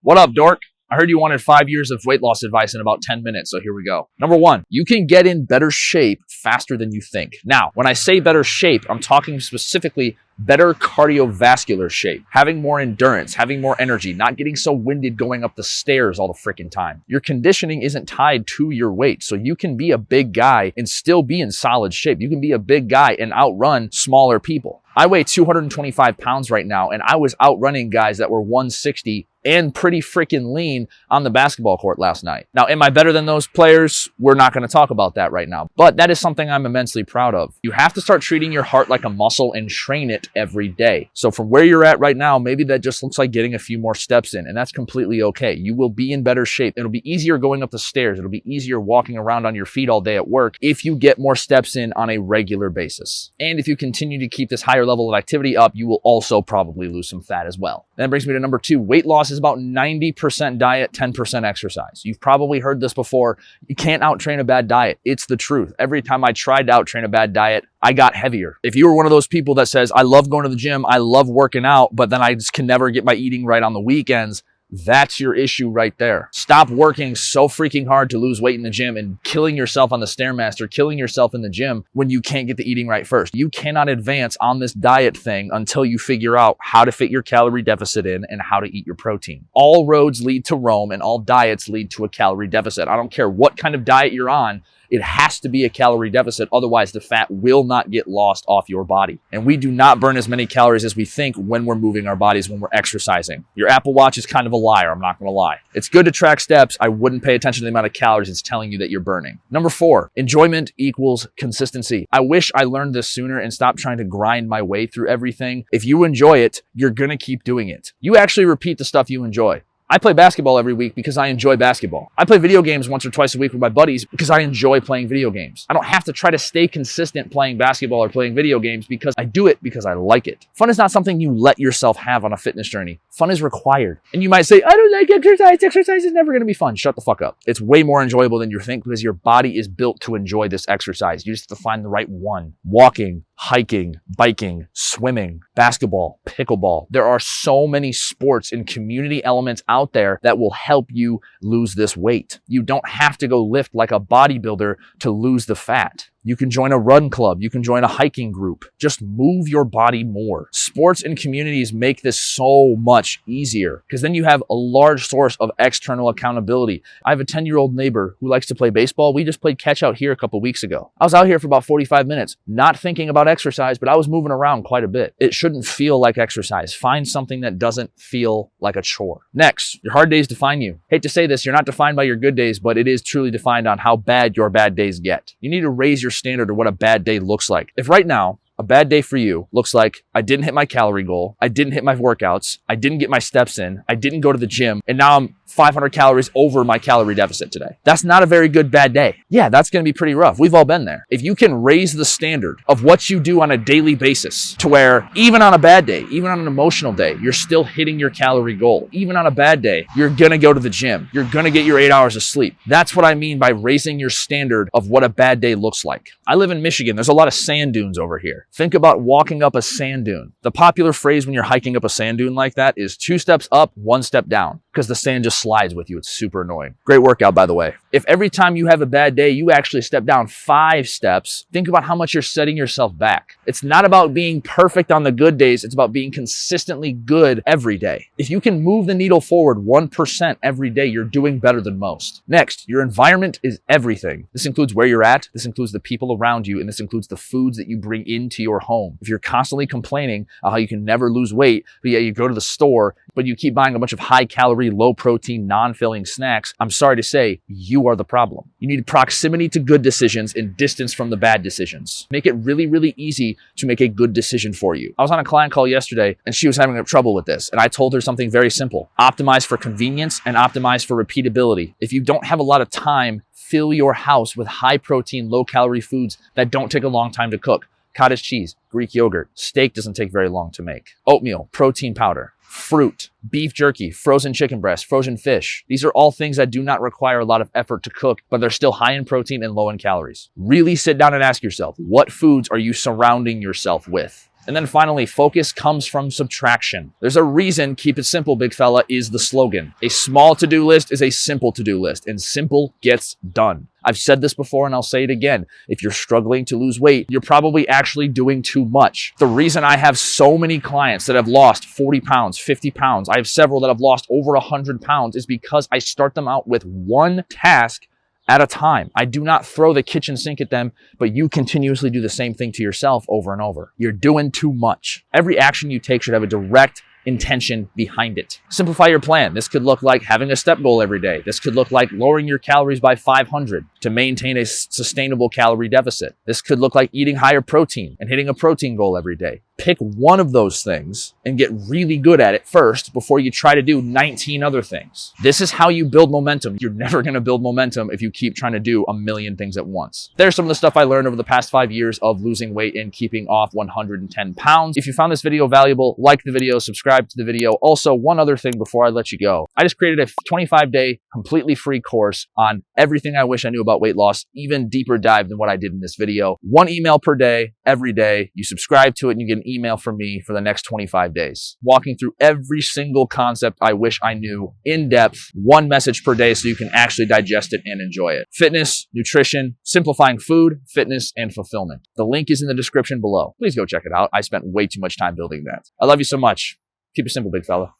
What up, dork? I heard you wanted 5 years of weight loss advice in about 10 minutes, so here we go. Number one, you can get in better shape faster than you think. Now, when I say better shape, I'm talking specifically better cardiovascular shape, having more endurance, having more energy, not getting so winded going up the stairs all the freaking time. Your conditioning isn't tied to your weight, so you can be a big guy and still be in solid shape. You can be a big guy and outrun smaller people. I weigh 225 pounds right now, and I was outrunning guys that were 160 and pretty freaking lean on the basketball court last night. Now, am I better than those players? We're not going to talk about that right now, but that is something I'm immensely proud of. You have to start treating your heart like a muscle and train it every day. So from where you're at right now, maybe that just looks like getting a few more steps in, and that's completely okay. You will be in better shape. It'll be easier going up the stairs. It'll be easier walking around on your feet all day at work if you get more steps in on a regular basis. And if you continue to keep this higher level of activity up, you will also probably lose some fat as well. That brings me to number two. Weight loss is about 90% diet, 10% exercise. You've probably heard this before. You can't out-train a bad diet. It's the truth. Every time I tried to out-train a bad diet, I got heavier. If you were one of those people that says, I love going to the gym, I love working out, but then I just can never get my eating right on the weekends, that's your issue right there. Stop working so freaking hard to lose weight in the gym and killing yourself on the Stairmaster, killing yourself in the gym when you can't get the eating right first. You cannot advance on this diet thing until you figure out how to fit your calorie deficit in and how to eat your protein. All roads lead to Rome and all diets lead to a calorie deficit. I don't care what kind of diet you're on. It has to be a calorie deficit, otherwise the fat will not get lost off your body. And we do not burn as many calories as we think when we're moving our bodies, when we're exercising. Your Apple Watch is kind of a liar, I'm not gonna lie. It's good to track steps. I wouldn't pay attention to the amount of calories it's telling you that you're burning. Number four, enjoyment equals consistency. I wish I learned this sooner and stopped trying to grind my way through everything. If you enjoy it, you're gonna keep doing it. You actually repeat the stuff you enjoy. I play basketball every week because I enjoy basketball. I play video games once or twice a week with my buddies because I enjoy playing video games. I don't have to try to stay consistent playing basketball or playing video games because I do it because I like it. Fun is not something you let yourself have on a fitness journey. Fun is required. And you might say, I don't like exercise. Exercise is never going to be fun. Shut the fuck up. It's way more enjoyable than you think because your body is built to enjoy this exercise. You just have to find the right one. Walking, hiking, biking, swimming, basketball, pickleball. There are so many sports and community elements out there that will help you lose this weight. You don't have to go lift like a bodybuilder to lose the fat. You can join a run club. You can join a hiking group. Just move your body more. Sports and communities make this so much easier because then you have a large source of external accountability. I have a 10-year-old neighbor who likes to play baseball. We just played catch out here a couple weeks ago. I was out here for about 45 minutes, not thinking about exercise, but I was moving around quite a bit. It shouldn't feel like exercise. Find something that doesn't feel like a chore. Next, your hard days define you. Hate to say this, you're not defined by your good days, but it is truly defined on how bad your bad days get. You need to raise your standard of what a bad day looks like. If right now, a bad day for you looks like I didn't hit my calorie goal, I didn't hit my workouts, I didn't get my steps in, I didn't go to the gym, and now I'm 500 calories over my calorie deficit today. That's not a very good bad day. Yeah, that's gonna be pretty rough. We've all been there. If you can raise the standard of what you do on a daily basis to where even on a bad day, even on an emotional day, you're still hitting your calorie goal. Even on a bad day, you're gonna go to the gym. You're gonna get your 8 hours of sleep. That's what I mean by raising your standard of what a bad day looks like. I live in Michigan. There's a lot of sand dunes over here. Think about walking up a sand dune. The popular phrase when you're hiking up a sand dune like that is 2 steps up, 1 step down, because the sand just slides with you. It's super annoying. Great workout, by the way. If every time you have a bad day, you actually step down 5 steps, think about how much you're setting yourself back. It's not about being perfect on the good days. It's about being consistently good every day. If you can move the needle forward 1% every day, you're doing better than most. Next, your environment is everything. This includes where you're at. This includes the people around you. And this includes the foods that you bring into your home. If you're constantly complaining how you can never lose weight, but yet you go to the store, but you keep buying a bunch of high calorie, low protein, non-filling snacks, I'm sorry to say, you are the problem. You need proximity to good decisions and distance from the bad decisions. Make it really, really easy to make a good decision for you. I was on a client call yesterday and she was having trouble with this. And I told her something very simple. Optimize for convenience and optimize for repeatability. If you don't have a lot of time, fill your house with high protein, low calorie foods that don't take a long time to cook. Cottage cheese, Greek yogurt, steak doesn't take very long to make. Oatmeal, protein powder, fruit, beef jerky, frozen chicken breast, frozen fish. These are all things that do not require a lot of effort to cook, but they're still high in protein and low in calories. Really sit down and ask yourself, what foods are you surrounding yourself with? And then finally, focus comes from subtraction. There's a reason keep it simple, big fella, is the slogan. A small to-do list is a simple to-do list, and simple gets done. I've said this before and I'll say it again. If you're struggling to lose weight, you're probably actually doing too much. The reason I have so many clients that have lost 40 pounds, 50 pounds, I have several that have lost over 100 pounds is because I start them out with one task at a time. I do not throw the kitchen sink at them, but you continuously do the same thing to yourself over and over. You're doing too much. Every action you take should have a direct intention behind it. Simplify your plan. This could look like having a step goal every day. This could look like lowering your calories by 500 to maintain a sustainable calorie deficit. This could look like eating higher protein and hitting a protein goal every day. Pick one of those things and get really good at it first before you try to do 19 other things. This is how you build momentum. You're never going to build momentum if you keep trying to do a million things at once. There's some of the stuff I learned over the past 5 years of losing weight and keeping off 110 pounds. If you found this video valuable, like the video, subscribe to the video. Also, one other thing before I let you go. I just created a 25-day completely free course on everything I wish I knew about weight loss, even deeper dive than what I did in this video. 1 email per day, every day. You subscribe to it and you get an email from me for the next 25 days, walking through every single concept I wish I knew in depth, 1 message per day so you can actually digest it and enjoy it. Fitness, nutrition, simplifying food, fitness, and fulfillment. The link is in the description below. Please go check it out. I spent way too much time building that. I love you so much. Keep it simple, big fella.